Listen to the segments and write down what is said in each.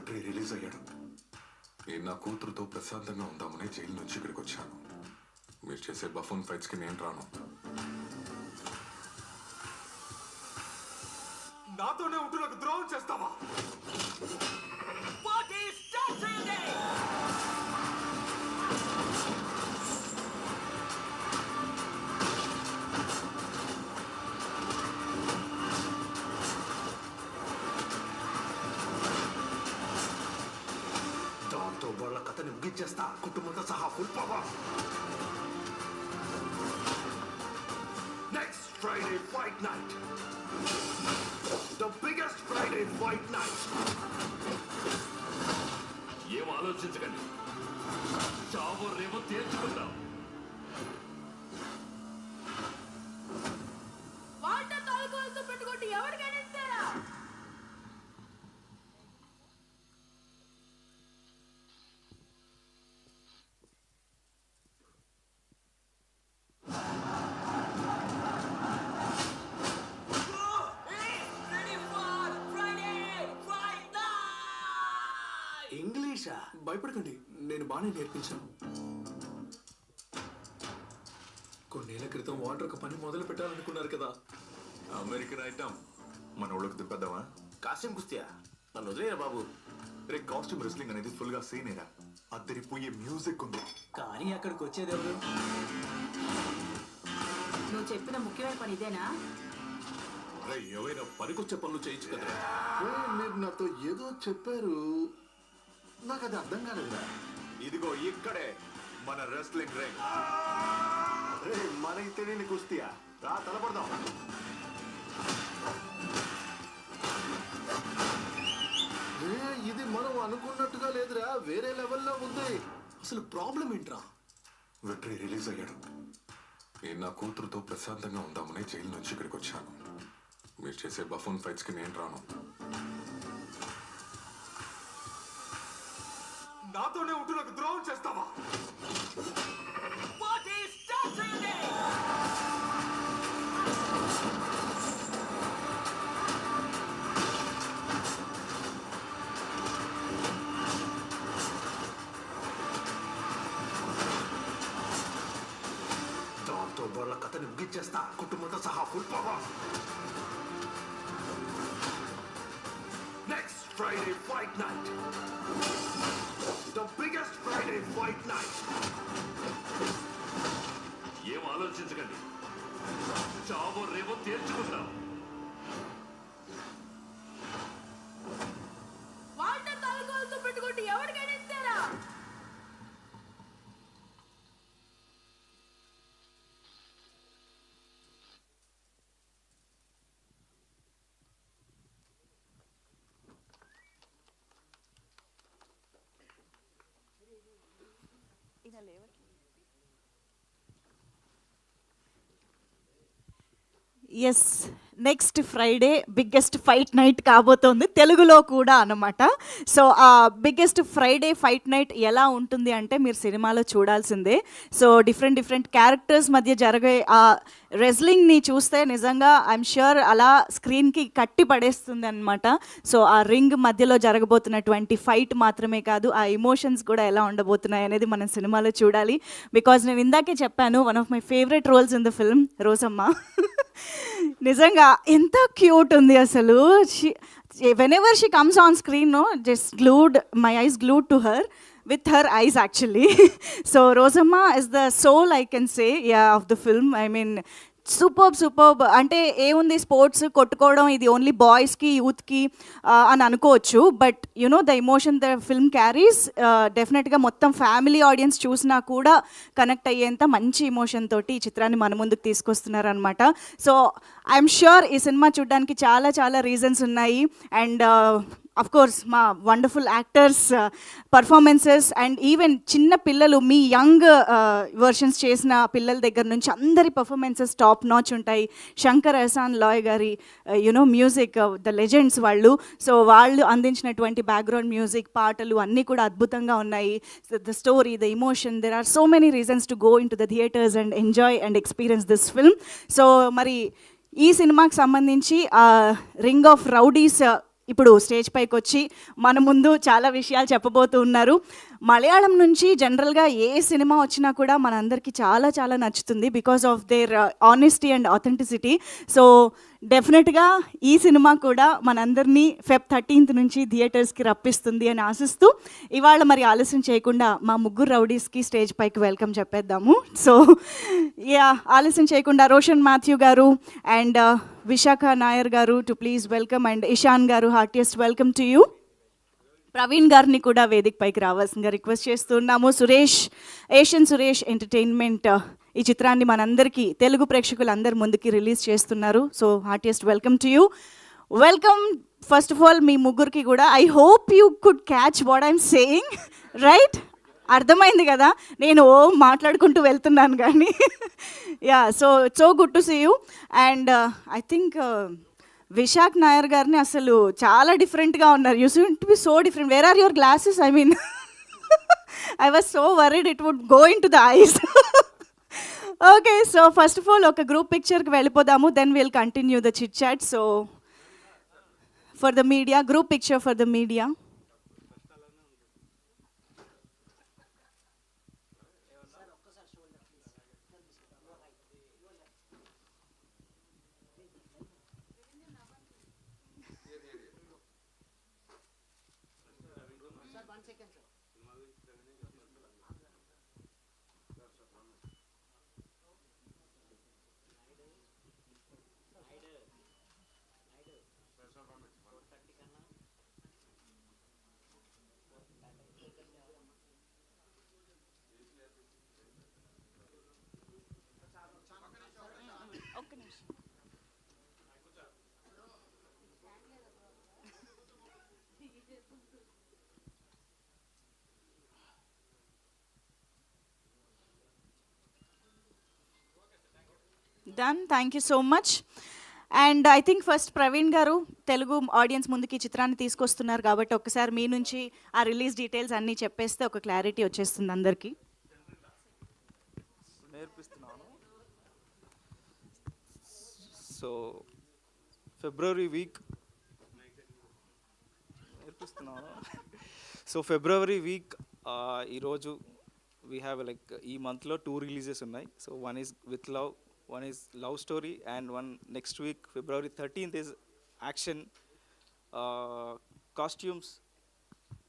Vetri release అయ్యాడు. నేను నా కూతురుతో ప్రశాంతంగా ఉందామని జైలు నుంచి ఇక్కడికి వచ్చాను. మీరు చేసే బఫూన్ ఫైట్స్కి నేను రాను. నాతోనే ఉంటూ నాకు ద్రోహం చేస్తావా? దాంతో వాళ్ళ కథని ముగించేస్తా, కుటుంబంతో సహా full power. Next Friday fight night, the biggest Friday fight night. ఏం ఆలోచించకండి, చావో రేవో తేల్చుకుందాం. వాట తాలుకోలతో పెట్టుకుంటే ఎవరికైనా ఇస్తారా? ఇంగ్లీషా? భయపడకండి, నేను బాగానే నేర్పించాను. కొన్నేళ్ల క్రితం వాటర్ ఒక పని మొదలు పెట్టాలనుకున్నారు కదా. అమెరికన్ ఐటమ్ మన ఊళ్ళకి దింపేద్దామా? కాస్ట్యూమ్ కుస్తీయా? నన్ను వదిలేరా బాబు. రే, కాస్ట్యూమ్ రెస్లింగ్ అనేది ఫుల్ గా సీనేరా. అద్దరిపోయే మ్యూజిక్ ఉంది. కానీ అక్కడికి వచ్చేది ఎవరు? నువ్వు చెప్పిన ముఖ్యమైన పని ఇదేనా? ఏవైనా పనికొచ్చే పనులు చేయించు కదా. మీరు నాతో ఏదో చెప్పారు, నాకు అది అర్థం కాలేదురా. ఇదిగో ఇక్కడే మన రెస్లింగ్ రింగ్. మనకి తెలియని కుస్తీయా? రా తలపడదాం. ఇది మనం అనుకున్నట్టుగా లేదురా, వేరే లెవెల్లో ఉంది. అసలు ప్రాబ్లం ఏంట్రా? వెట్రి రిలీజ్ అయ్యాడు. నేను నా కూతురుతో ప్రశాంతంగా ఉందామని జైలు నుంచి ఇక్కడికి వచ్చాను. మీరు చేసే బఫూన్ ఫైట్స్కి నేను రాను. నాతోనే ఉంటూ నాకు ద్రోహం చేస్తావా? దాంతో వాళ్ళ కథని ముగించేస్తా, కుటుంబంతో సహా full power. Next Friday fight night, the biggest Friday fight night. ఏం ఆలోచించకండి, చావో రేవో తేల్చుకుందాం. వాట తాలుకోలతో పెట్టుకుంటే ఎవరికైనా ఇస్తారా? Yes, next Friday biggest fight night కాబోతోంది తెలుగులో కూడా అన్నమాట. సో ఆ బిగ్గెస్ట్ ఫ్రైడే ఫైట్ నైట్ ఎలా ఉంటుంది అంటే మీరు సినిమాలో చూడాల్సిందే. సో డిఫరెంట్ క్యారెక్టర్స్ మధ్య జరిగే ఆ రెజ్లింగ్ని చూస్తే నిజంగా ఐఎమ్ ష్యూర్ అలా స్క్రీన్కి కట్టి పడేస్తుంది అనమాట. సో ఆ రింగ్ మధ్యలో జరగబోతున్నటువంటి ఫైట్ మాత్రమే కాదు, ఆ ఎమోషన్స్ కూడా ఎలా ఉండబోతున్నాయి అనేది మనం సినిమాలో చూడాలి. బికాజ్ నేను ఇందాకే చెప్పాను, one of my favourite roles in the film Rosamma. నిజంగా ఎంత క్యూట్ ఉంది అసలు. whenever she comes on screen, no, just glued, my eyes glued to her with her eyes actually. So Rosamma is the soul, I can say, yeah, of the film. I mean, superb. అంటే ఏముంది, sports కొట్టుకోవడం ఇది only బాయ్స్కి యూత్కి అని అనుకోవచ్చు. But you know the emotion the film carries, డెఫినెట్గా మొత్తం ఫ్యామిలీ ఆడియన్స్ చూసినా కూడా కనెక్ట్ అయ్యేంత మంచి ఎమోషన్ తోటి ఈ చిత్రాన్ని మన ముందుకు తీసుకొస్తున్నారనమాట. సో ఐఎమ్ ష్యూర్ ఈ సినిమా చూడడానికి చాలా రీజన్స్ ఉన్నాయి. అండ్ అఫ్ కోర్స్ మా wonderful actors performances and even చిన్న పిల్లలు, మీ యంగ్ వర్షన్స్ చేసిన పిల్లల దగ్గర నుంచి అందరి పర్ఫార్మెన్సెస్ టాప్ నాచ్ ఉంటాయి. శంకర్ ఎహసాన్ లాయ్ గారి యునో మ్యూజిక్, ద లెజెండ్స్ వాళ్ళు. సో వాళ్ళు అందించినటువంటి బ్యాక్గ్రౌండ్ మ్యూజిక్, పాటలు అన్నీ కూడా అద్భుతంగా ఉన్నాయి. The story, the emotion, there are so many reasons to go into the theatres and enjoy and experience this film. So మరి ఈ సినిమాకి సంబంధించి రింగ్ ఆఫ్ రౌడీస్ ఇప్పుడు స్టేజ్ పైకి వచ్చి మన ముందు చాలా విషయాలు చెప్పబోతూ ఉన్నారు. మలయాళం నుంచి జనరల్గా ఏ సినిమా వచ్చినా కూడా మనందరికీ చాలా చాలా నచ్చుతుంది because of their honesty and authenticity. So డెఫినెట్గా ఈ సినిమా కూడా మనందరినీ Feb 13th నుంచి థియేటర్స్కి రప్పిస్తుంది అని ఆశిస్తూ ఇవాళ మరి ఆలస్యం చేయకుండా మా ముగ్గురు రౌడీస్కి స్టేజ్ పైకి వెల్కమ్ చెప్పేద్దాము. సో యా, ఆలస్యం చేయకుండా Roshan Mathew garu and Vishak Nair garu to please welcome, and Ishaan garu heartiest welcome to you. Praveen గారిని కూడా వేదిక పైకి రావాల్సిందిగా రిక్వెస్ట్ చేస్తున్నాము. ఏషియన్ సురేష్ ఎంటర్టైన్మెంట్ ఈ చిత్రాన్ని మనందరికీ తెలుగు ప్రేక్షకులందరి ముందుకి రిలీజ్ చేస్తున్నారు. So heartiest welcome to you. Welcome first of all మీ ముగ్గురికి కూడా. I hope you could catch what I'm saying, right? అర్థమైంది కదా, నేను మాట్లాడుకుంటూ వెళ్తున్నాను కానీ. Yeah, so good to see you. And I think Vishak Nair గారిని అసలు చాలా డిఫరెంట్గా ఉన్నారు. You seem to be so different. Where are your glasses? I mean I was so worried it would go into the ice. Okay, so first of all ఒక group పిక్చర్కి వెళ్ళిపోదాము, then will continue the chit chat. So for the media, group picture for the media. Done, thank you so much. And I think first Praveen గారు Telugu audience ముందుకి ఈ చిత్రాన్ని తీసుకొస్తున్నారు కాబట్టి ఒకసారి మీ నుంచి ఆ రిలీజ్ డీటెయిల్స్ అన్నీ చెప్పేస్తే ఒక క్లారిటీ వచ్చేస్తుంది అందరికీ. నేర్పిస్తున్నాను. So February week నేర్పిస్తున్నాను. So February week ఈరోజు వీ హ్యావ్ లైక్ ఈ మంత్లో 2 రిలీజెస్ ఉన్నాయి. So one is with love, one is love story, and one next week February 13th is action, costumes,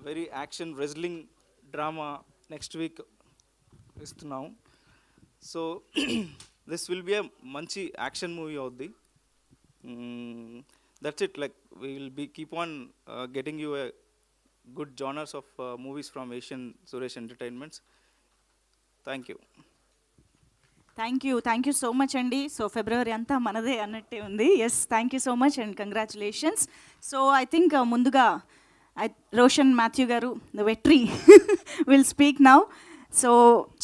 very action wrestling drama next week istunnam. So this will be a manchi action movie avuddi. That's it. Like we will be keep on getting you a good genres of movies from Asian Suresh Entertainments. Thank you. Thank you so much అండి. So ఫిబ్రవరి అంతా మనదే అన్నట్టే ఉంది. Yes, thank you so much and congratulations. So I think ముందుగా రోషన్ మాథ్యూ గారు the Vetri will speak now. So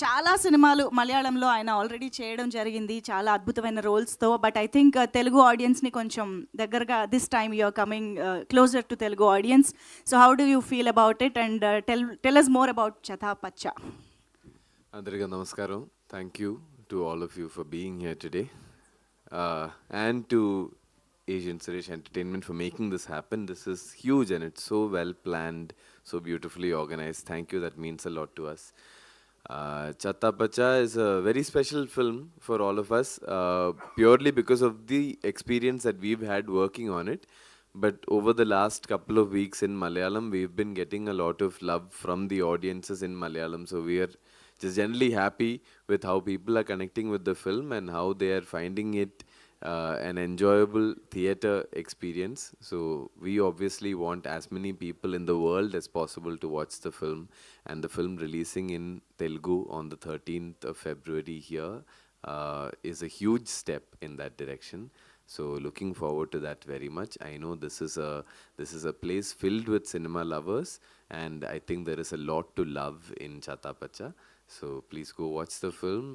చాలా సినిమాలు మలయాళంలో ఆయన ఆల్రెడీ చేయడం జరిగింది, చాలా అద్భుతమైన రోల్స్తో. బట్ ఐ థింక్ తెలుగు ఆడియన్స్ని కొంచెం దగ్గరగా this time you are coming closer to Telugu audience. So how do you feel about it and tell us more about Chatha, Pacha. అందరికీ నమస్కారం. Thank you to all of you for being here today, and to Asian Suresh Entertainment for making this happen. This is huge and it's so well planned, so beautifully organized. Thank you, that means a lot to us. Chatha Pacha is a very special film for all of us, purely because of the experience that we've had working on it. But over the last couple of weeks in Malayalam, we've been getting a lot of love from the audiences in Malayalam. So we are just generally happy with how people are connecting with the film and how they are finding it an enjoyable theatre experience. So we obviously want as many people in the world as possible to watch the film, and the film releasing in Telugu on the 13th of February here is a huge step in that direction. So looking forward to that very much. I know this is a place filled with cinema lovers, and I think there is a lot to love in Chatha Pacha. So please go watch the film,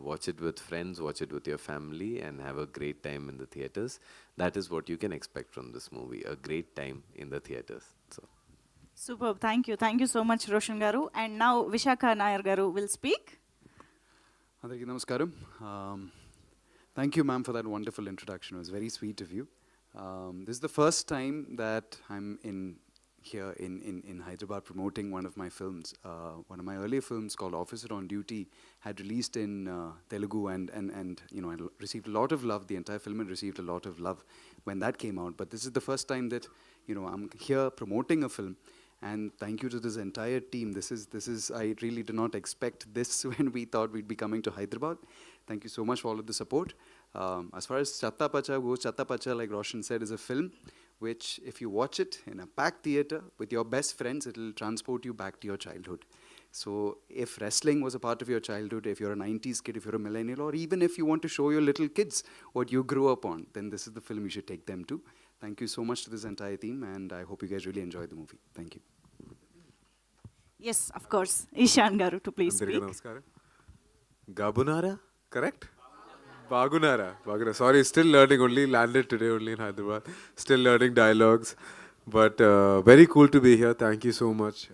watch it with friends, watch it with your family, and have a great time in the theatres. That is what you can expect from this movie, a great time in the theatres. So super, thank you so much Roshan garu. And now Visakha Nair గారు will speak. అందరికీ నమస్కారం. Thank you, ma'am, for that wonderful introduction. It was very sweet of you. This is the first time that I'm here in Hyderabad promoting one of my films. One of my earlier films called Officer on Duty had released in Telugu and you know, I received a lot of love. The entire film had received a lot of love when that came out. But this is the first time that, you know, I'm here promoting a film. And thank you to this entire team. This is I really did not expect this when we thought we'd be coming to Hyderabad. Thank you so much for all of the support. As far as Chatha Pacha goes, Chatha Pacha, like Roshan said, is a film which, if you watch it in a packed theatre with your best friends, it'll transport you back to your childhood. So if wrestling was a part of your childhood, if you're a 90s kid, if you're a millennial, or even if you want to show your little kids what you grew up on, then this is the film you should take them to. Thank you so much to this entire team, and I hope you guys really enjoy the movie. Thank you. Yes, of course. Ishan Garu to please అందరికీ speak. నమస్కారం. Gabunaara, correct? Bagunara. Sorry, still learning. Only landed today, only in Hyderabad. Still learning dialogues, but very cool to be here. Thank you so much,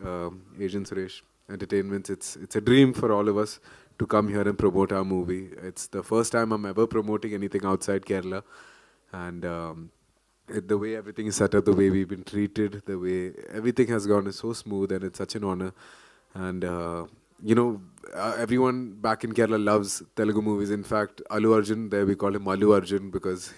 Agent Suresh Entertainment. It's a dream for all of us to come here and promote our movie. It's the first time I'm ever promoting anything outside Kerala, and the way everything is set up, the way we've been treated, the way everything has gone is so smooth, and it's such an honor. And you know, everyone back in Kerala loves Telugu movies. In fact, Arjun, there we call him Alu Arjun because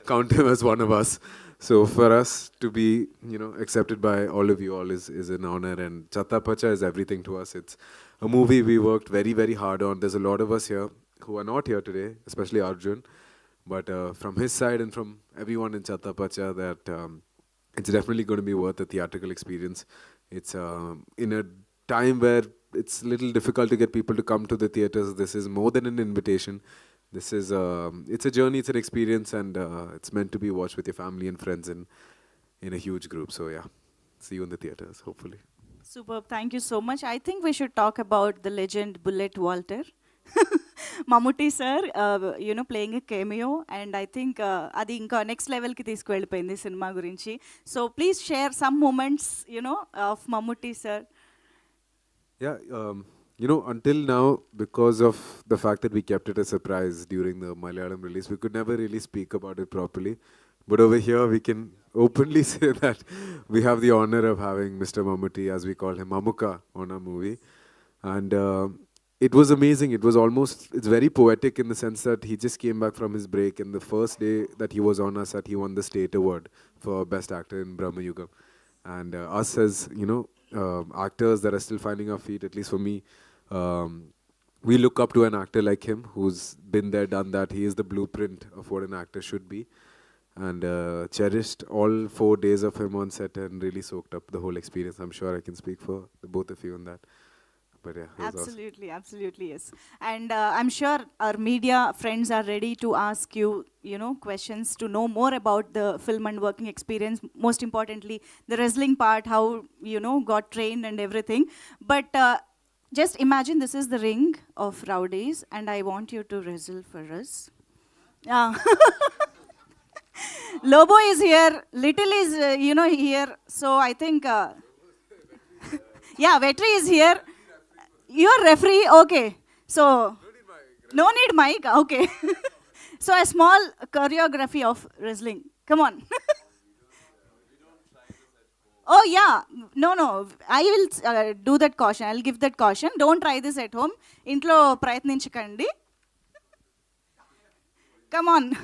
count him as one of us. So for us to be, you know, accepted by all of you all is an honor. And Chatha Pacha is everything to us. It's a movie we worked very, very hard on. There's a lot of us here who are not here today, especially Arjun. But from his side and from everyone in Chatha Pacha, that it's definitely going to be worth a theatrical experience. It's in a time where it's a little difficult to get people to come to the theaters. This is more than an invitation. This is it's a journey, it's an experience, and it's meant to be watched with your family and friends in a huge group. So yeah, see you in the theaters, hopefully. Superb. Thank you so much. I think we should talk about the legend Bullet Walter. Mammootty sir, you know, playing a cameo, and I think adi inka next level ki తీసుకువెళ్ళిపోయింది సినిమా గురించి. So please share some moments, you know, of Mammootty sir. Yeah, you know, until now, because of the fact that we kept it a surprise during the Malayalam release, we could never really speak about it properly. But over here, we can openly say that we have the honor of having Mr. Mammootty, as we call him, Mamuka, on our movie. And it was amazing. It was almost, it's very poetic in the sense that he just came back from his break, and the first day that he was on our set, he won the state award for Best Actor in Brahma Yugam. And us as, you know, actors that are still finding our feet, at least for me, we look up to an actor like him who's been there, done that. He is the blueprint of what an actor should be, and cherished all 4 days of him on set and really soaked up the whole experience. I'm sure I can speak for the both of you on that. But yeah, it was Absolutely, absolutely, yes. And I'm sure our media friends are ready to ask you, you know, questions to know more about the film and working experience. Most importantly, the wrestling part, how, you know, got trained and everything. But just imagine this is the ring of Rowdies, and I want you to wrestle for us. Lobo is here, Little is, you know, here. So I think, yeah, Vetri is here. You're referee, okay. So, no need mic, okay. So a small choreography of wrestling. Come on. Oh yeah, no. I will do that caution. I'll give that caution. Don't try this at home. Intlo prayatninchakandi. Come on.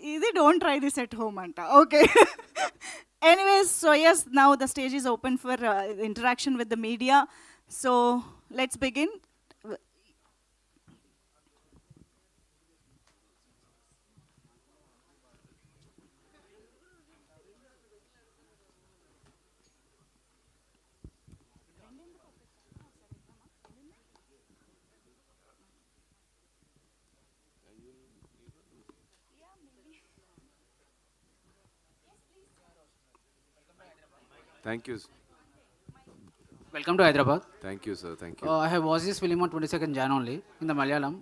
Easy, don't try this at home, anta. Okay. Anyways, so yes, now the stage is open for interaction with the media. So let's begin. Thank you. Welcome to Hyderabad. Thank you, sir. Thank you. I have watched this film on 22nd Jan only in the Malayalam.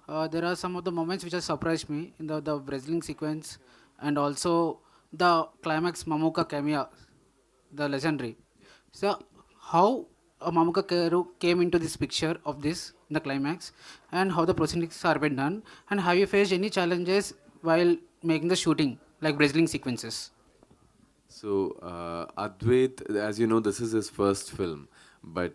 There are some of the moments which have surprised me in the wrestling sequence and also the climax Mamuka cameo, the legendary. So, how Mamuka came into this picture of this in the climax and how the proceedings are been done, and have you faced any challenges while making the shooting, like wrestling sequences? So, Advait, as you know, this is his first film, but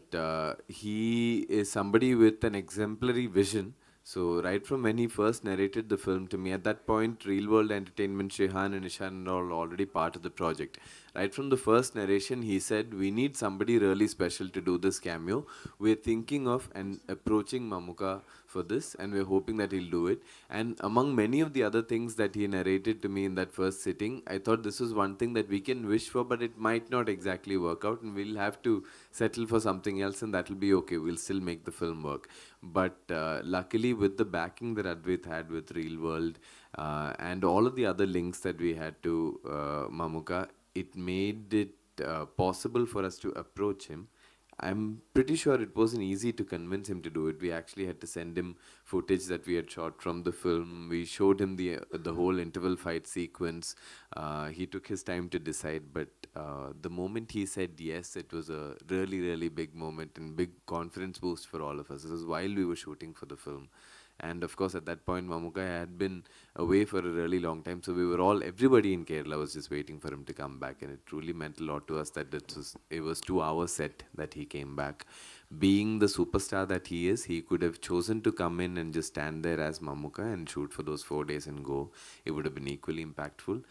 he is somebody with an exemplary vision. So, right from when he first narrated the film to me, at that point, Real World Entertainment, Shehan and Ishan are all already part of the project. Right from the first narration, he said, "We need somebody really special to do this cameo. We're thinking of and approaching Mamuka for this, and we're hoping that he'll do it." And among many of the other things that he narrated to me in that first sitting, I thought this was one thing that we can wish for, but it might not exactly work out, and we'll have to settle for something else, and that'll be okay. We'll still make the film work. But luckily, with the backing that Advait had with Real World and all of the other links that we had to Mamuka, it made it possible for us to approach him. I'm pretty sure it wasn't easy to convince him to do it. We actually had to send him footage that we had shot from the film. We showed him the whole interval fight sequence. He took his time to decide, but the moment he said yes, it was a really, really big moment and big confidence boost for all of us. This was while we were shooting for the film. And of course, at that point, Mamuka had been away for a really long time. So we were everybody in Kerala was just waiting for him to come back. And it truly meant a lot to us that it was 2 hours set that he came back. Being the superstar that he is, he could have chosen to come in and just stand there as Mamuka and shoot for those 4 days and go. It would have been equally impactful.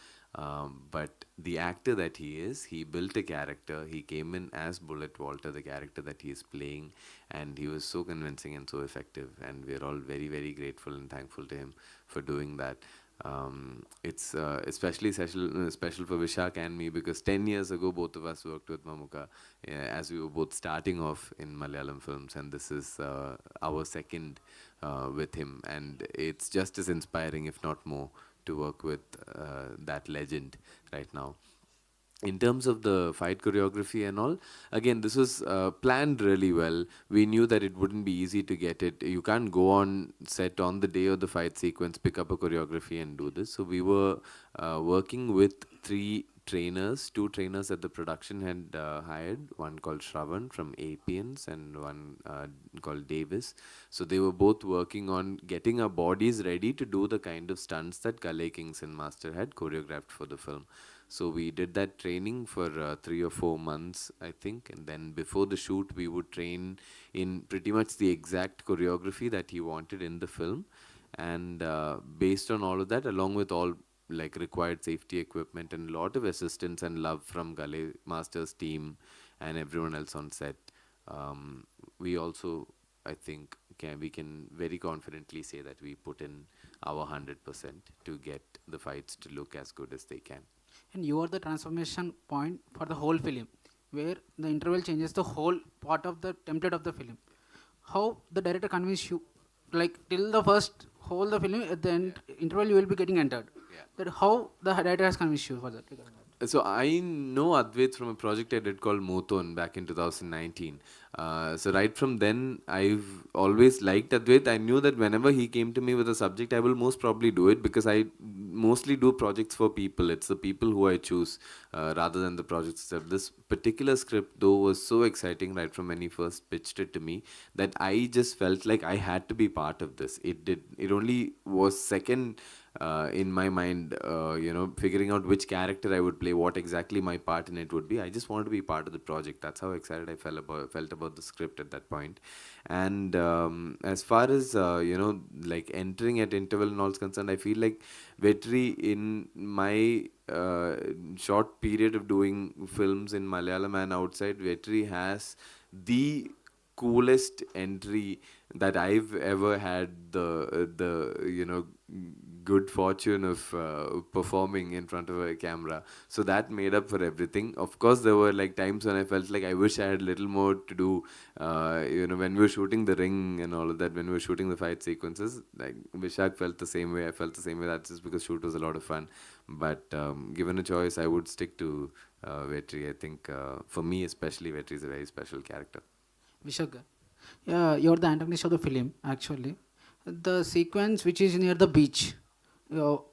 But the actor that he is, he built a character. He came in as Bullet Walter, the character that he is playing, and he was so convincing and so effective. And we're all very, very grateful and thankful to him for doing that. It's especially special for Vishak and me because 10 years ago, both of us worked with Mamuka as we were both starting off in Malayalam films, and this is our second with him. And it's just as inspiring, if not more, to work with that legend right now. In terms of the fight choreography and all, again, this was planned really well. We knew that it wouldn't be easy to get it. You can't go on set on the day of the fight sequence, pick up a choreography and do this. So we were working with 3 trainers, 2 trainers that the production had hired, one called Shravan from Apians and one called Davis. So they were both working on getting our bodies ready to do the kind of stunts that Kalei Kings and Master had choreographed for the film. So we did that training for 3 or 4 months, I think. And then before the shoot, we would train in pretty much the exact choreography that he wanted in the film. And based on all of that, along with all like required safety equipment and a lot of assistance and love from Gale Master's team and everyone else on set, we also, I think, we can very confidently say that we put in our 100% to get the fights to look as good as they can. And you are the transformation point for the whole film, where the interval changes the whole part of the template of the film. How the director convinced you, like till the first whole the film, at the end interval you will be getting entered. Yeah. That how the director has convinced you for that. So I know Advait from a project I did called Moton back in 2019. So right from then, I've always liked Advait. I knew that whenever he came to me with a subject, I will most probably do it because I mostly do projects for people. It's the people who I choose rather than the projects itself. This particular script, though, was so exciting right from when he first pitched it to me that I just felt like I had to be part of this. It only was second in my mind, figuring out which character I would play, what exactly my part in it would be. I just wanted to be part of the project. That's how excited I felt about the script at that point. And as far as like entering at interval and all is concerned, I feel like Vetri, in my short period of doing films in Malayalam and outside, Vetri has the coolest entry that I've ever had the good fortune of performing in front of a camera. So that made up for everything. Of course, there were like times when I felt like I wish I had a little more to do. When we were shooting the ring and all of that, when we were shooting the fight sequences, like Vishak felt the same way. I felt the same way. That's just because shoot was a lot of fun. But given a choice, I would stick to Vetri. I think for me especially, Vetri is a very special character. Vishak, yeah, you're the antagonist of the film actually. the sequence which is near the beach,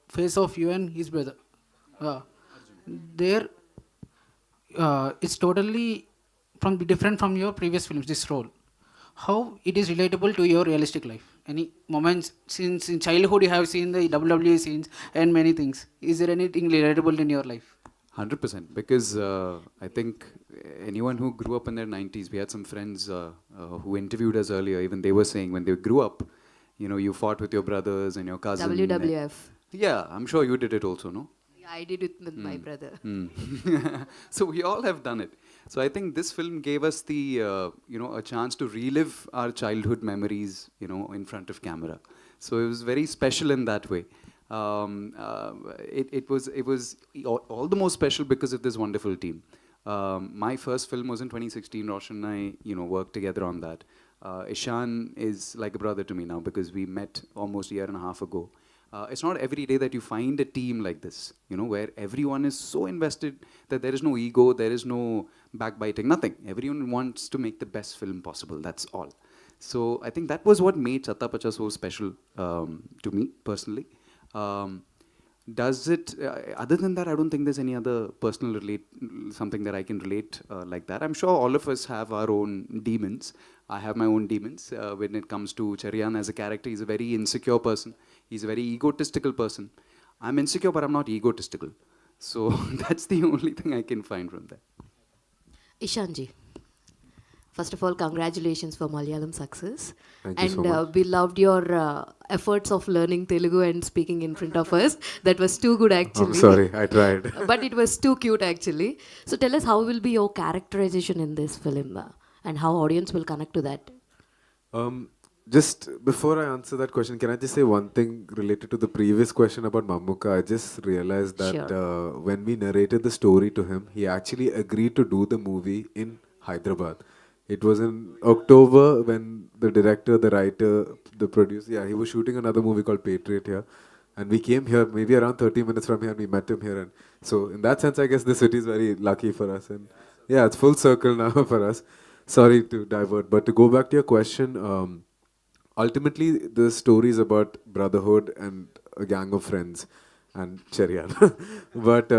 face of you and his brother. There, it's totally different from your previous films. This role, how it is relatable to your realistic life? Any moments since in childhood you have seen the WWE scenes and many things. Is there anything relatable in your life? 100%, because I think anyone who grew up in their 90s, we had some friends who interviewed us earlier, even they were saying when they grew up, you know, you fought with your brothers and your cousin. WWF. Yeah, I'm sure you did it also, no? Yeah, I did it with my brother. So we all have done it. So I think this film gave us the, a chance to relive our childhood memories, in front of camera. So it was very special in that way. It was all the more special because of this wonderful team. My first film was in 2016. Roshan and I, worked together on that. Ishan is like a brother to me now because we met almost a year and a half ago. It's not every day that you find a team like this, where everyone is so invested that there is no ego, there is no backbiting, nothing. Everyone wants to make the best film possible, that's all. So I think that was what made Chatha Pacha so special to me personally. Does it, other than that, I don't think there's any other personal something that I can relate like that. I'm sure all of us have our own demons. I have my own demons when it comes to Charyan as a character. He's a very insecure person. He's a very egotistical person. I'm insecure, but I'm not egotistical. So that's the only thing I can find from that. Ishanji, first of all, congratulations for Malayalam success. Thank you so much. We loved your efforts of learning Telugu and speaking in front of us. That was too good, actually. I'm sorry, I tried. But it was too cute, actually. So tell us, how will be your characterization in this film and how audience will connect to that? Just before I answer that question, can I just say one thing related to the previous question about Mammuka? I just realized that when we narrated the story to him, he actually agreed to do the movie in Hyderabad. It was in October when the director, the writer, the producer, he was shooting another movie called Patriot here. And we came here maybe around 30 minutes from here and we met him here. And so in that sense, I guess the city is very lucky for us. And yeah, it's full circle now for us. Sorry to divert, but to go back to your question, ultimately the story is about brotherhood and a gang of friends and Charyan. But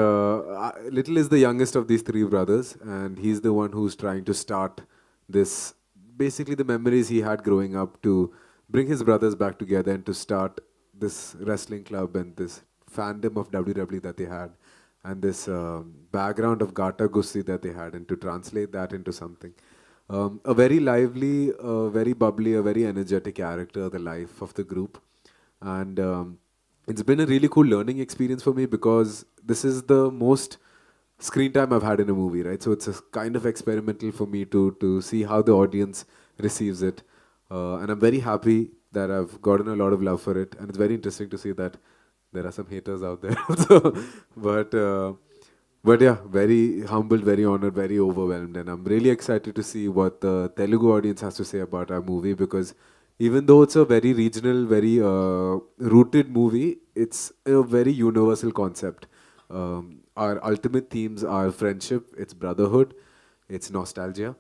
Little is the youngest of these three brothers and he's the one who's trying to start this, basically the memories he had growing up, to bring his brothers back together and to start this wrestling club and this fandom of WWE that they had and this background of Gata Gusti that they had, and to translate that into something. A very lively, very bubbly, a very energetic character, the life of the group. And it's been a really cool learning experience for me because this is the most screen time I've had in a movie, right? So it's a kind of experimental for me to see how the audience receives it. And I'm very happy that I've gotten a lot of love for it. And it's very interesting to see that there are some haters out there also. But yeah, very humbled, very honored, very overwhelmed. And I'm really excited to see what the Telugu audience has to say about our movie, because even though it's a very regional, very rooted movie, it's a very universal concept. Our ultimate themes are friendship, it's brotherhood, it's nostalgia,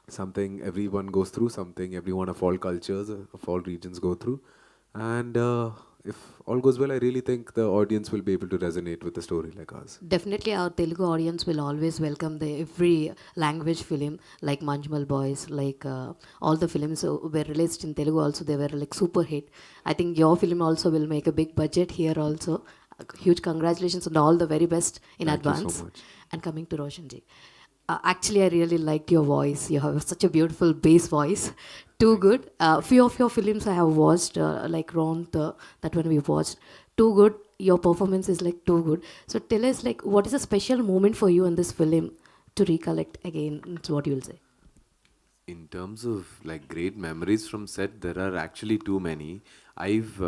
something everyone goes through, something everyone of all cultures, of all regions go through. And if all goes well, I really think the audience will be able to resonate with a story like ours. Definitely our Telugu audience will always welcome every language film, like Manjmal Boys, like all the films were released in Telugu also, they were like super hit. I think your film also will make a big budget here also. Huge congratulations and all the very best in advance. Thank you so much. And coming to Roshanji. Actually, I really liked your voice. You have such a beautiful bass voice. Too good. Few of your films I have watched, like Ron, that one we watched. Too good. Your performance is like too good. So tell us, like, what is a special moment for you in this film to recollect again? It's what you will say. In terms of like great memories from set, there are actually too many. I've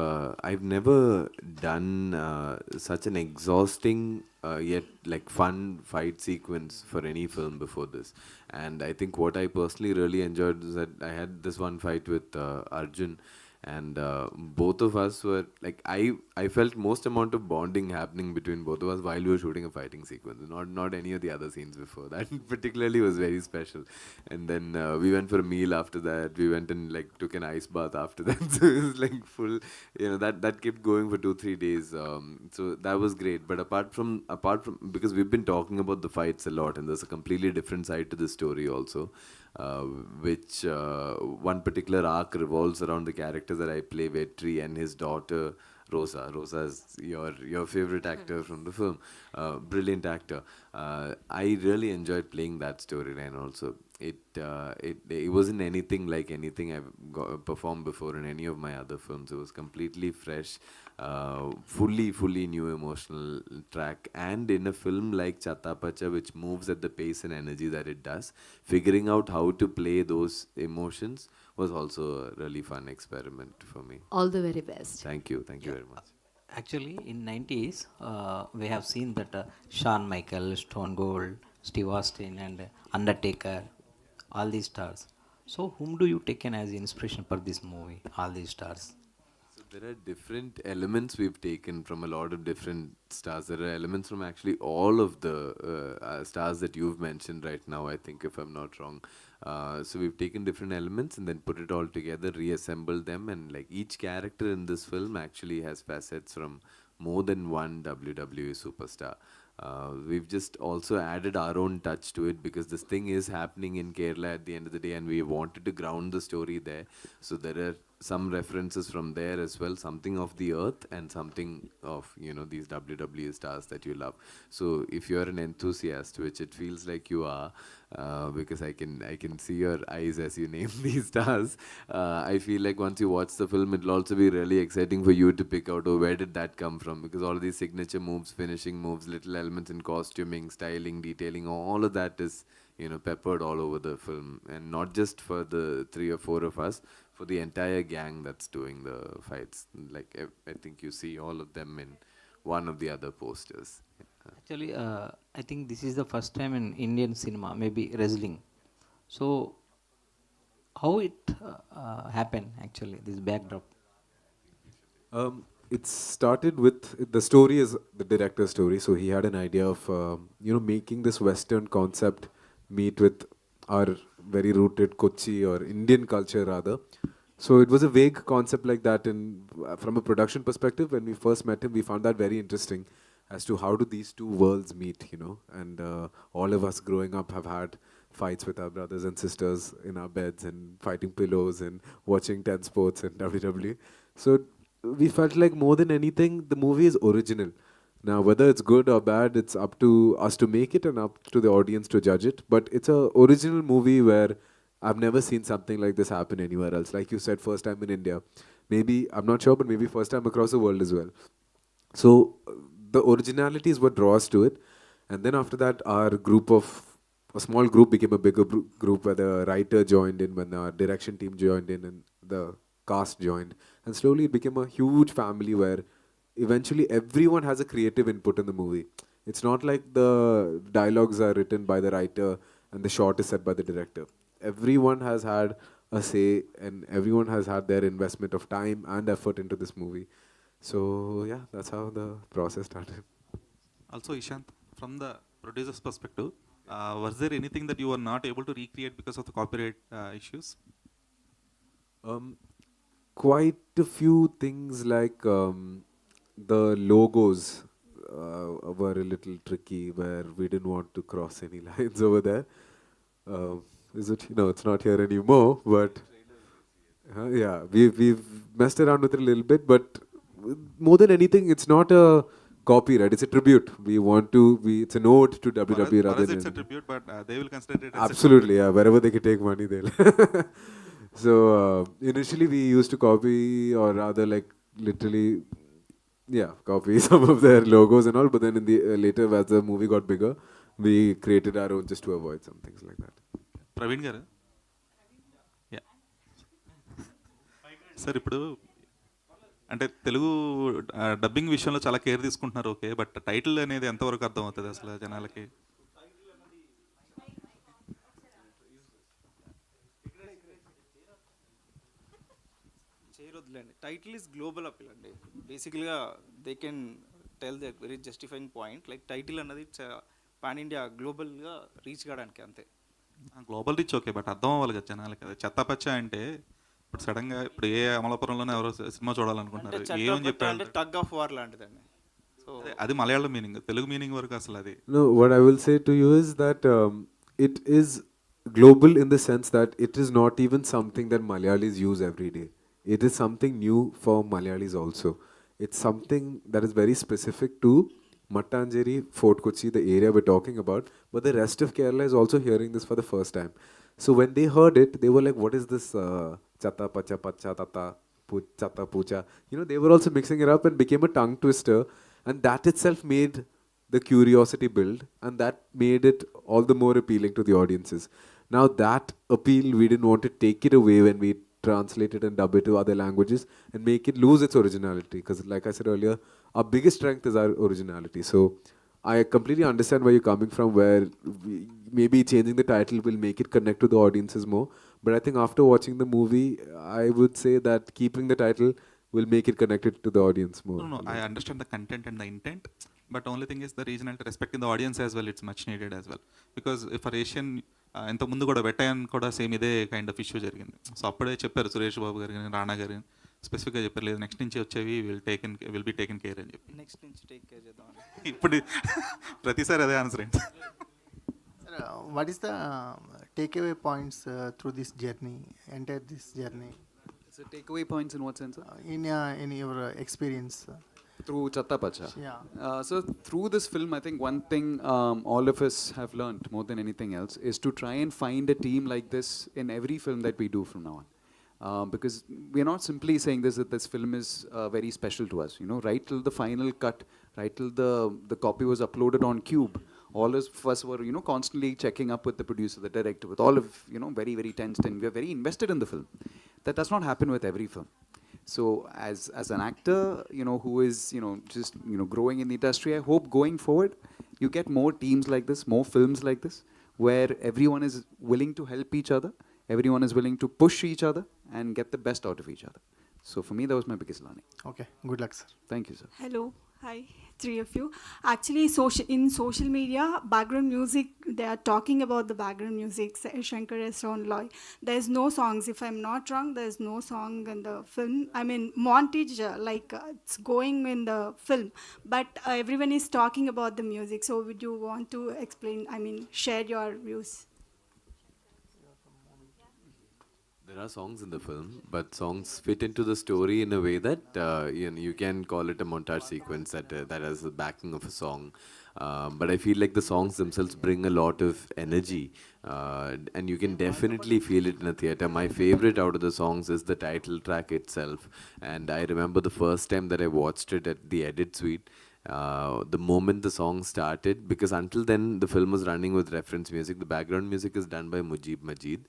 never done such an exhausting yet like fun fight sequence for any film before this. And I think what I personally really enjoyed is that I had this one fight with Arjun, and both of us were like, I felt most amount of bonding happening between both of us while we were shooting a fighting sequence, not any of the other scenes before. That particularly was very special. And then we went for a meal after that. We went and like took an ice bath after that. So it was like full, that kept going for 2-3 days. So that was great. But apart from because we've been talking about the fights a lot, and there's a completely different side to the story also, which one particular arc revolves around the character that I play, Vetri, and his daughter Rosa. Rosa is your favorite actor from the film, brilliant actor. I really enjoyed playing that storyline also. It wasn't anything like anything I've performed before in any of my other films. It was completely fresh, fully new emotional track. And in a film like Chatha, Pacha, which moves at the pace and energy that it does, figuring out how to play those emotions was also a really fun experiment for me. All the very best. Thank you very much. Actually, in 90s, we have seen that Shawn Michael, Stone Cold, Steve Austin, and Undertaker, all these stars. So, whom do you take in as inspiration for this movie? All these stars. So there are different elements we've taken from a lot of different stars. There are elements from actually all of the stars that you've mentioned right now, I think, if I'm not wrong. So we've taken different elements and then put it all together, reassembled them, and like each character in this film actually has facets from more than one WWE superstar. We've just also added our own touch to it because this thing is happening in Kerala at the end of the day, and we wanted to ground the story there. So there are some references from there as well, something of the earth and something of these WWE stars that you love. So if you're an enthusiast, which it feels like you are, because I can see your eyes as you name these stars, I feel like once you watch the film, it'll also be really exciting for you to pick out, where did that come from? Because all of these signature moves, finishing moves, little elements in costuming, styling, detailing, all of that is peppered all over the film, and not just for the 3 or 4 of us, for the entire gang that's doing the fights. Like I think you see all of them in one of the other posters. Actually, I think this is the first time in Indian cinema, maybe wrestling. So, how it happened actually, this backdrop? It started with the story is the director's story. So he had an idea of making this Western concept meet with our very rooted Kochi or Indian culture rather. So it was a vague concept like that. And from a production perspective, when we first met him, we found that very interesting as to how do these two worlds meet, And all of us growing up have had fights with our brothers and sisters in our beds and fighting pillows and watching 10 sports and WWE. So we felt like more than anything, the movie is original. Now, whether it's good or bad, it's up to us to make it and up to the audience to judge it. But it's a original movie where I've never seen something like this happen anywhere else. Like you said, first time in India. Maybe, I'm not sure, but maybe first time across the world as well. So the originality is what draws to it. And then after that, a small group became a bigger group where the writer joined in, when the direction team joined in, and the cast joined. And slowly it became a huge family where eventually everyone has a creative input in the movie. It's not like the dialogues are written by the writer and the shot is set by the director. Everyone has had a say and everyone has had their investment of time and effort into this movie. So yeah, that's how the process started. Also, Ishant, from the producer's perspective, was there anything that you were not able to recreate because of the copyright issues? Quite a few things like the logos were a little tricky, where we didn't want to cross any lines over there. Is it? No, it's not here anymore. But yeah, we've messed around with it a little bit. But more than anything, it's not a copyright. It's a tribute. We want to. It's an ode to WWE For rather us than. it's a tribute, but they will consider it as Absolutely, yeah. Wherever they can take money, they'll. So initially we used to copy, or rather like literally, copy some of their logos and all. But then in the later, as the movie got bigger, we created our own just to avoid some things like that. Praveen garu? Yeah. Sir, ఇప్పుడు అంటే Telugu dubbing విషయంలో చాలా care తీసుకుంటున్నారు, okay, but title అనేది ఎంతవరకు అర్థం అవుతుంది అసలు జనాలకి? పేరు వద్దులేండి. టైటిల్ ఇస్ గ్లోబల్ అపీల్ అండి. బేసికల్గా they can tell the very justifying point. Like title అన్నది ఇట్స్ పాన్ ఇండియా గ్లోబల్గా రీచ్ కావడానికి అంతే. గ్లోబల్ రీచ్ ఓకే, బట్ అర్థం అవ్వాలి కదా జనాలకి. కదా చెత్త పచ్చ అంటే ఇప్పుడు సడన్గా ఇప్పుడు ఏ అమలాపురంలోనే ఎవరో సినిమా చూడాలనుకుంటున్నారు, ఏమని చెప్పారు అంటే టగ్ ఆఫ్ వార్ లాంటిదండి. సో అది మలయాళం మీనింగ్, తెలుగు మీనింగ్ వరకు అసలు అది. No, what I will say to you is that it is global in the sense that it is not even something that Malayalis use every day. It is something new for Malayalis also. It's something that is very specific to Mattanjeri, Fort Kochi, the area we're talking about, but the rest of Kerala is also hearing this for the first time. So when they heard it, they were like, what is this Chatha, Pacha, Pacha, Tata, Chatha, Pucha? You know, they were also mixing it up and became a tongue twister. And that itself made the curiosity build, and that made it all the more appealing to the audiences. Now that appeal, we didn't want to take it away when we translate it and dub it to other languages and make it lose its originality. Because like I said earlier, our biggest strength is our originality. So I completely understand where you're coming from, where maybe changing the title will make it connect to the audiences more. But I think after watching the movie, I would say that keeping the title will make it connected to the audience more. No, I understand the content and the intent, but only thing is the regionality, respecting the audience as well, it's much needed as well. Because for Asian, ఇంత ముందు కూడా వెట్టయన్ కూడా same ఇదే kind of issue జరిగింది. So అప్పుడే చెప్పారు సురేష్ బాబు గారు కానీ రాణా గారు స్పెసిఫిక్గా చెప్పారు, లేదు నెక్స్ట్ నుంచి వచ్చేవి విల్ బి టేకెన్ కేర్ అని చెప్పి. నెక్స్ట్ నుంచి టేక్ కేర్ చేద్దాం. ఇప్పుడు ప్రతిసారి అదే ఆన్సర్ ఏంటి? What is the takeaway points through this journey, enter this journey? So takeaway points in what sense? In your experience. Through Chatha Pacha. Yeah. So through this film, I think one thing all of us have learned more than anything else is to try and find a team like this in every film that we do from now on. Because we're not simply saying that this film is very special to us. You know, right till the final cut, right till the copy was uploaded on Cube, all of us were, you know, constantly checking up with the producer, the director, with all of, you know, very, very tensed, and we are very invested in the film. That does not happen with every film. So as an actor, you know, who is, you know, just, you know, growing in the industry, I hope going forward you get more teams like this, more films like this, where everyone is willing to help each other, everyone is willing to push each other and get the best out of each other. So for me, that was my biggest learning. Okay, good luck, sir. Thank you, sir. Hello, hi, three of you. Actually, in social media, background music, they are talking about the background music, Shankar Restaurant Loy. There's no songs, if I'm not wrong, there's no song in the film. I mean, montage, it's going in the film, but everyone is talking about the music. So would you want to explain, I mean, share your views? There are songs in the film, but songs fit into the story in a way that you can call it a montage sequence that has the backing of a song. But I feel like the songs themselves bring a lot of energy, and you can definitely feel it in a theater. My favorite out of the songs is the title track itself, and I remember the first time that I watched it at the edit suite. The moment the song started, because until then the film was running with reference music. The background music is done by Mujib Majid,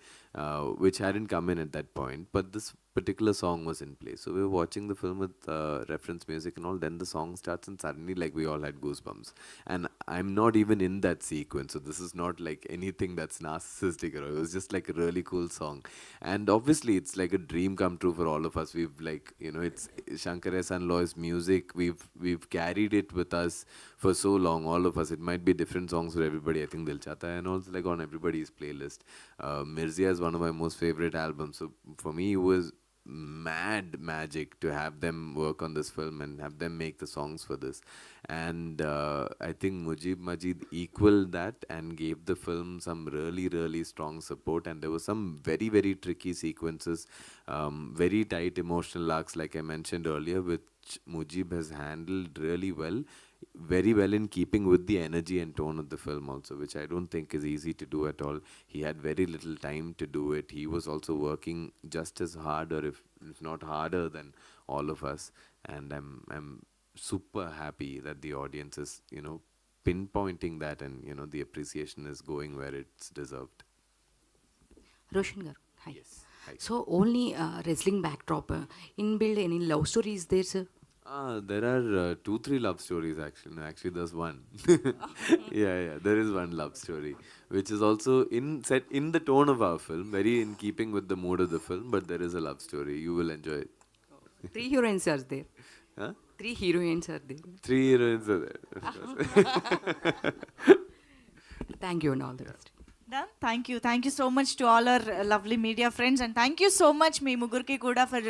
which hadn't come in at that point, but this particular song was in place. So we were watching the film with reference music and all, then the song starts and suddenly like we all had goosebumps. And I'm not even in that sequence, so this is not like anything that's narcissistic or it was just like a really cool song. And obviously it's like a dream come true for all of us. We've like, you know, it's Shankar and Loy's music, we've carried it with us for so long, all of us. It might be different songs for everybody. I think Dil Chahta and also like on everybody's playlist. Mirzia is one of my most favorite albums, so for me it was mad magic to have them work on this film and have them make the songs for this. And I think Mujib Majid equaled that and gave the film some really, really strong support. And there were some very, very tricky sequences, very tight emotional arcs, like I mentioned earlier, which Mujib has handled really well, very well in keeping with the energy and tone of the film also, which I don't think is easy to do at all. He had very little time to do it. He was also working just as hard, or if not harder than all of us. And I'm super happy that the audience is, you know, pinpointing that, and you know the appreciation is going where it's deserved. Roshan garu, hi. Yes. Hi. So only wrestling backdrop, inbuilt any love story is there, sir? There are 2-3 love stories actually. No, actually there's one. Yeah, there is one love story, which is also set in the tone of our film, very in keeping with the mood of the film, but there is a love story. You will enjoy it. 3 heroines are there. Huh? 3 heroines are there. 3 heroines are there. Of course. Thank you and all the best. Done. Thank you so much to all our lovely media friends, and thank you so much మీ ముగ్గురికి కూడా for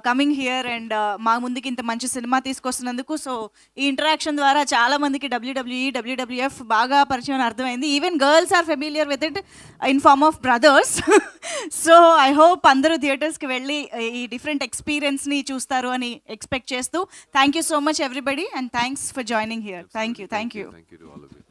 coming here and మా ముందుకి ఇంత మంచి సినిమా తీసుకొస్తున్నందుకు. So ఈ interaction ద్వారా చాలా మందికి డబ్ల్యూడబ్ల్యూఎఫ్ బాగా పరిచయం అని అర్థమైంది. Even girls are familiar with it in form of brothers. So I hope అందరూ థియేటర్స్కి వెళ్ళి ఈ డిఫరెంట్ ఎక్స్పీరియన్స్ని చూస్తారు అని ఎక్స్పెక్ట్ చేస్తూ thank you so much everybody, and thanks for joining here. Thank you. Thank you to all of you.